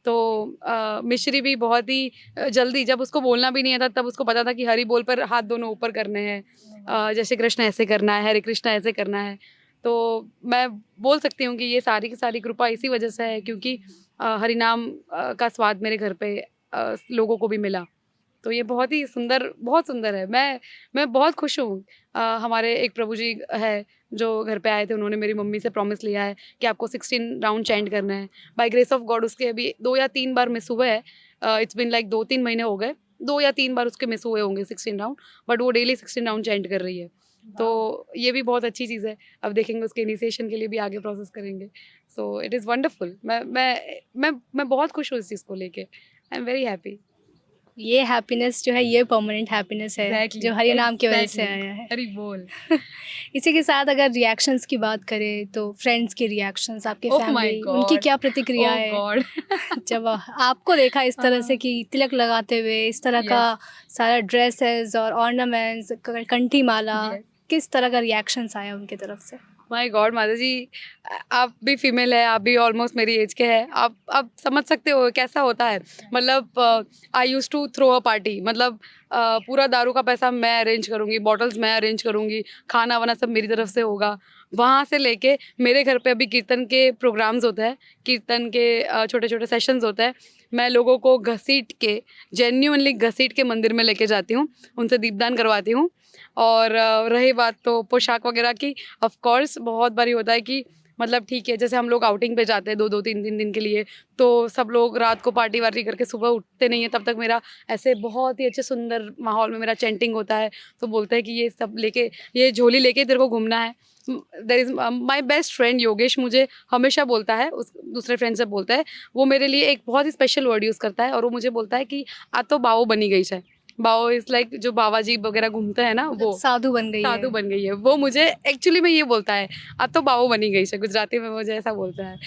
तो मिश्री भी बहुत ही जल्दी, जब उसको बोलना भी नहीं आता तब उसको पता था कि हरि बोल पर हाथ दोनों ऊपर करने हैं, जय श्री कृष्ण ऐसे करना है, हरे कृष्णा ऐसे करना है। तो मैं बोल सकती हूँ कि ये सारी की सारी कृपा इसी वजह से है, क्योंकि हरि नाम का स्वाद मेरे घर पे लोगों को भी मिला। तो ये बहुत ही सुंदर, बहुत सुंदर है। मैं बहुत खुश हूँ। हमारे एक प्रभु जी है जो घर पे आए थे, उन्होंने मेरी मम्मी से प्रॉमिस लिया है कि आपको 16 राउंड चैंट करना है। बाय ग्रेस ऑफ गॉड उसके अभी 2 या 3 बार मिस हुए हैं। इट्स बीन लाइक 2-3 महीने हो गए। 2 या 3 बार उसके मिस हुए होंगे 16 राउंड, बट वो डेली 16 राउंड चैंट कर रही है। तो ये भी बहुत अच्छी चीज़ है। अब देखेंगे उसके इनिशिएशन के लिए भी आगे प्रोसेस करेंगे। So it is wonderful. मैं बहुत खुश हूँ इस चीज़ को लेके। I am very happy. ये हैप्पीनेस जो है ये परमानेंट हैप्पीनेस है एग्ज़ैक्टली, जो हरि नाम की वजह से एग्ज़ैक्टली। आया है। हरि बोल। इसी के साथ अगर रिएक्शंस की बात करें तो फ्रेंड्स के रिएक्शंस, आपके ओह माय फैमिली उनकी गॉड! क्या प्रतिक्रिया ओह है गॉड! जब आपको देखा इस तरह से हाँ, कि तिलक लगाते हुए इस तरह का यस, सारा ड्रेसेस और ऑर्नामेंट्स, कंठी माला, यस। किस तरह का रिएक्शंस आया उनकी तरफ से? माय गॉड माता जी, आप भी फीमेल है, आप भी ऑलमोस्ट मेरी एज के हैं, आप समझ सकते हो कैसा होता है। मतलब I used to throw a party, मतलब पूरा दारू का पैसा मैं अरेंज करूँगी, बॉटल्स मैं अरेंज करूँगी, खाना वाना सब मेरी तरफ से होगा। वहाँ से लेके मेरे घर पे अभी कीर्तन के प्रोग्राम्स होते हैं, कीर्तन के छोटे छोटे सेशंस होते हैं। मैं लोगों को घसीट के, जेन्युइनली घसीट के मंदिर में लेके जाती हूँ, उनसे दीपदान करवाती हूँ। और रही बात तो पोशाक वगैरह की, ऑफ कोर्स बहुत बारी होता है कि मतलब ठीक है, जैसे हम लोग आउटिंग पे जाते हैं 2-2 3-3 दिन के लिए, तो सब लोग रात को पार्टी वार्टी करके सुबह उठते नहीं है, तब तक मेरा ऐसे बहुत ही अच्छे सुंदर माहौल में मेरा चैंटिंग होता है। तो बोलते हैं कि ये सब लेके, ये झोली लेके तेरे को घूमना है। There is my best friend Yogesh मुझे हमेशा बोलता है, उस दूसरे फ्रेंड से बोलता है, वो मेरे लिए एक बहुत ही स्पेशल वर्ड यूज़ करता है और वो मुझे बोलता है कि "आ तो बाओ बनी गई है।" बाओ इज़ लाइक जो बाबा जी वगैरह घूमते हैं ना, मतलब वो साधु बन गई है। साधु बन गई है। वो मुझे एक्चुअली में ये बोलता है, "अब तो बाओ बनी गई है", गुजराती में मुझे ऐसा बोलता है।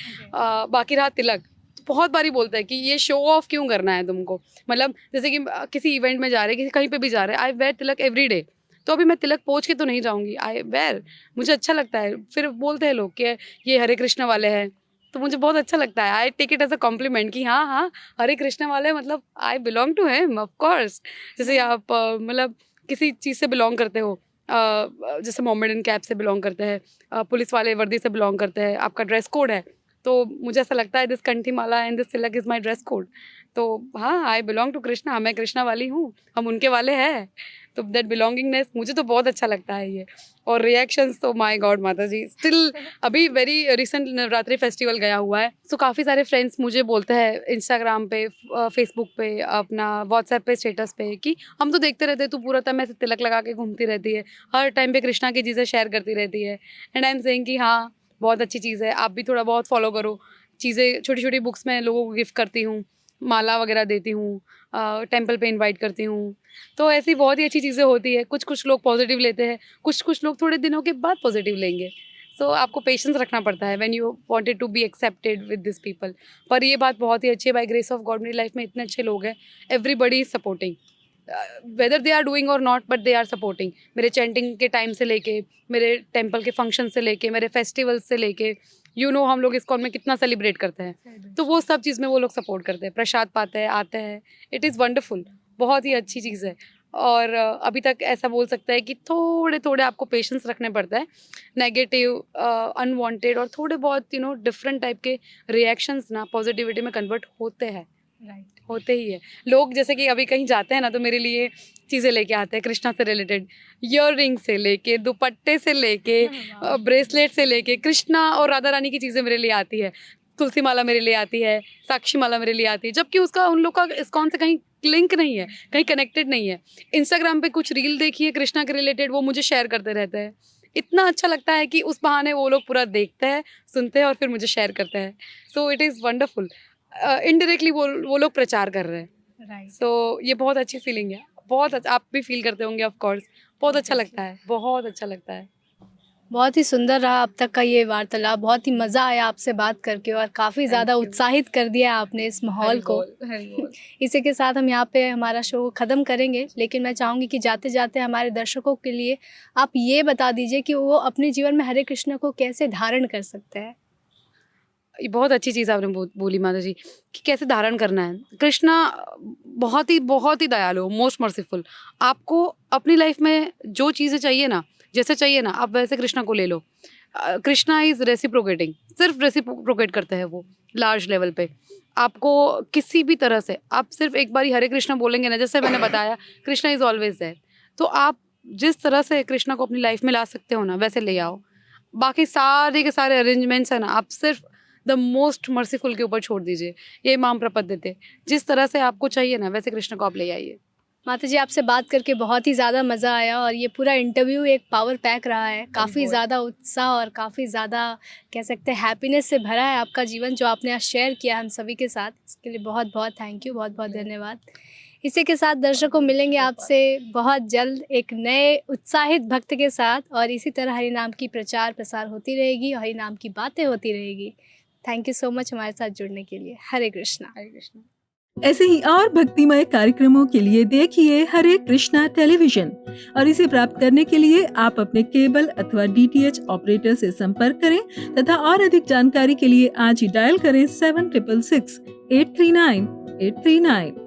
बाकी रहा तिलक, तो बहुत बारी बोलता है कि ये शो ऑफ क्यों करना है तुमको? मतलब जैसे कि किसी इवेंट में जा रहे हैं, किसी कहीं पे भी जा रहे हैं, आई वेयर तिलक एवरी डे। तो अभी मैं तिलक पोंछ के तो नहीं जाऊँगी, आई वेयर, मुझे अच्छा लगता है। फिर बोलते हैं लोग कि ये हरे कृष्ण वाले हैं, तो मुझे बहुत अच्छा लगता है। I take it as a compliment कि हाँ, हाँ, हरे कृष्ण वाले मतलब I belong to him of course. जैसे आप मतलब किसी चीज़ से बिलॉन्ग करते हो, जैसे मोमेडन कैप से बिलॉन्ग करते हैं, पुलिस वाले वर्दी से बिलॉन्ग करते हैं, आपका ड्रेस कोड है, तो मुझे ऐसा लगता है दिस कंठी माला and this tilak is my dress code. तो हाँ, आई बिलॉन्ग टू कृष्णा, मैं कृष्णा वाली हूँ, हम उनके वाले हैं। तो दैट बिलॉन्गिंगनेस मुझे तो बहुत अच्छा लगता है ये। और रिएक्शंस तो माय गॉड माता जी, स्टिल अभी वेरी रिसेंट नवरात्रि फेस्टिवल गया हुआ है, सो काफ़ी सारे फ्रेंड्स मुझे बोलते हैं इंस्टाग्राम पे, फेसबुक पे, अपना व्हाट्सएप पे स्टेटस पे कि हम तो देखते रहते हैं, तू पूरा टाइम ऐसे तिलक लगा के घूमती रहती है, हर टाइम पे कृष्णा की चीज़ें शेयर करती रहती है। एंड आई एम सेइंग कि हाँ, बहुत अच्छी चीज़ है, आप भी थोड़ा बहुत फॉलो करो। चीज़ें छोटी-छोटी बुक्स मैं लोगों को गिफ्ट करती हूँ, माला वगैरह देती हूँ, टेंपल पे इनवाइट करती हूँ। तो ऐसी बहुत ही अच्छी चीज़ें होती है। कुछ-कुछ लोग पॉज़िटिव लेते हैं, कुछ-कुछ लोग थोड़े दिनों के बाद पॉज़िटिव लेंगे। सो आपको पेशेंस रखना पड़ता है when you wanted to be accepted with this people. पर ये बात बहुत ही अच्छी है, बाय ग्रेस ऑफ गॉड मेरी लाइफ में इतने अच्छे लोग हैं, everybody is supporting. Whether they are doing और not, but they are supporting. मेरे चैंटिंग के टाइम से लेके, मेरे टेंपल के फंक्शन से लेके, मेरे फेस्टिवल्स से लेके, हम लोग इस्कॉन में कितना सेलिब्रेट करते हैं। तो वो सब चीज़ में वो लोग सपोर्ट करते हैं, प्रसाद पाते हैं, आते हैं। इट इज़ वंडरफुल, बहुत ही अच्छी चीज़ है। और अभी तक ऐसा बोल सकता है कि थोड़े-थोड़े आपको पेशेंस रखने पड़ता है। नेगेटिव, अनवांटेड और थोड़े बहुत डिफरेंट टाइप के रिएक्शंस ना पॉजिटिविटी में कन्वर्ट होते हैं, राइट। होते ही है। लोग जैसे कि अभी कहीं जाते हैं ना, तो मेरे लिए चीज़ें लेके आते हैं कृष्णा से रिलेटेड, ईयररिंग से लेके, दुपट्टे से लेके, ब्रेसलेट से लेके, कृष्णा और राधा रानी की चीज़ें मेरे लिए आती है। तुलसी माला मेरे लिए आती है, साक्षी माला मेरे लिए आती है, जबकि उसका उन लोग का इस्कॉन से कहीं लिंक नहीं है, कहीं कनेक्टेड नहीं है। इंस्टाग्राम पे कुछ रील देखी है कृष्णा के रिलेटेड, वो मुझे शेयर करते रहते हैं। इतना अच्छा लगता है कि उस बहाने वो लोग पूरा देखते हैं, सुनते हैं और फिर मुझे शेयर करते हैं। So it is wonderful. Indirectly वो लोग प्रचार कर रहे हैं। राइट। सो ये बहुत अच्छी फीलिंग है। बहुत अच्छा, आप भी फील करते होंगे ऑफ कोर्स। बहुत अच्छा लगता है, बहुत अच्छा लगता है। बहुत ही सुंदर रहा अब तक का ये वार्तालाप, बहुत ही मज़ा आया आपसे बात करके और काफ़ी थैंक ज़्यादा यू। उत्साहित कर दिया आपने इस हरि माहौल को। बोल, हरि बोल। इसी के साथ हम यहाँ पे हमारा शो ख़त्म करेंगे, लेकिन मैं चाहूँगी कि जाते-जाते हमारे दर्शकों के लिए आप ये बता दीजिए कि वो अपने जीवन में हरे कृष्ण को कैसे धारण कर सकते हैं? ये बहुत अच्छी चीज़ आपने बोली माता जी कि कैसे धारण करना है। कृष्णा बहुत ही दयालु, मोस्ट मर्सीफुल। आपको अपनी लाइफ में जो चीज़ें चाहिए ना, जैसे चाहिए ना, आप वैसे कृष्णा को ले लो। कृष्णा इज़ रेसिप्रोकेटिंग, सिर्फ रेसिप्रोकेट करते हैं वो लार्ज लेवल पे। आपको किसी भी तरह से आप सिर्फ एक बारी हरे कृष्णा बोलेंगे ना, जैसे मैंने बताया कृष्णा इज़ ऑलवेज़ देयर। तो आप जिस तरह से कृष्णा को अपनी लाइफ में ला सकते हो ना, वैसे ले आओ। बाकी सारे के सारे अरेंजमेंट्स है ना, आप सिर्फ द मोस्ट मर्सीफुल के ऊपर छोड़ दीजिए। ये माम प्रपद्यते, जिस तरह से आपको चाहिए ना, वैसे कृष्ण को आप ले आइए। माता जी आपसे बात करके बहुत ही ज़्यादा मज़ा आया और ये पूरा इंटरव्यू एक पावर पैक रहा है। काफ़ी बहुत। ज़्यादा उत्साह और काफ़ी ज़्यादा कह सकते हैं हैप्पीनेस से भरा है आपका जीवन, जो आपने आज शेयर किया हम सभी के साथ। इसके लिए बहुत बहुत थैंक यू, बहुत बहुत धन्यवाद। इसी के साथ दर्शकों मिलेंगे आपसे बहुत जल्द एक नए उत्साहित भक्त के साथ, और इसी तरह हरि नाम की प्रचार प्रसार होती रहेगी और हरि नाम की बातें होती रहेगी। थैंक यू सो मच हमारे साथ जुड़ने के लिए। हरे कृष्णा। हरे कृष्ण। ऐसे ही और भक्तिमय कार्यक्रमों के लिए देखिए हरे कृष्णा टेलीविजन, और इसे प्राप्त करने के लिए आप अपने केबल अथवा DTH ऑपरेटर से संपर्क करें तथा और अधिक जानकारी के लिए आज ही डायल करें 7666 839 839।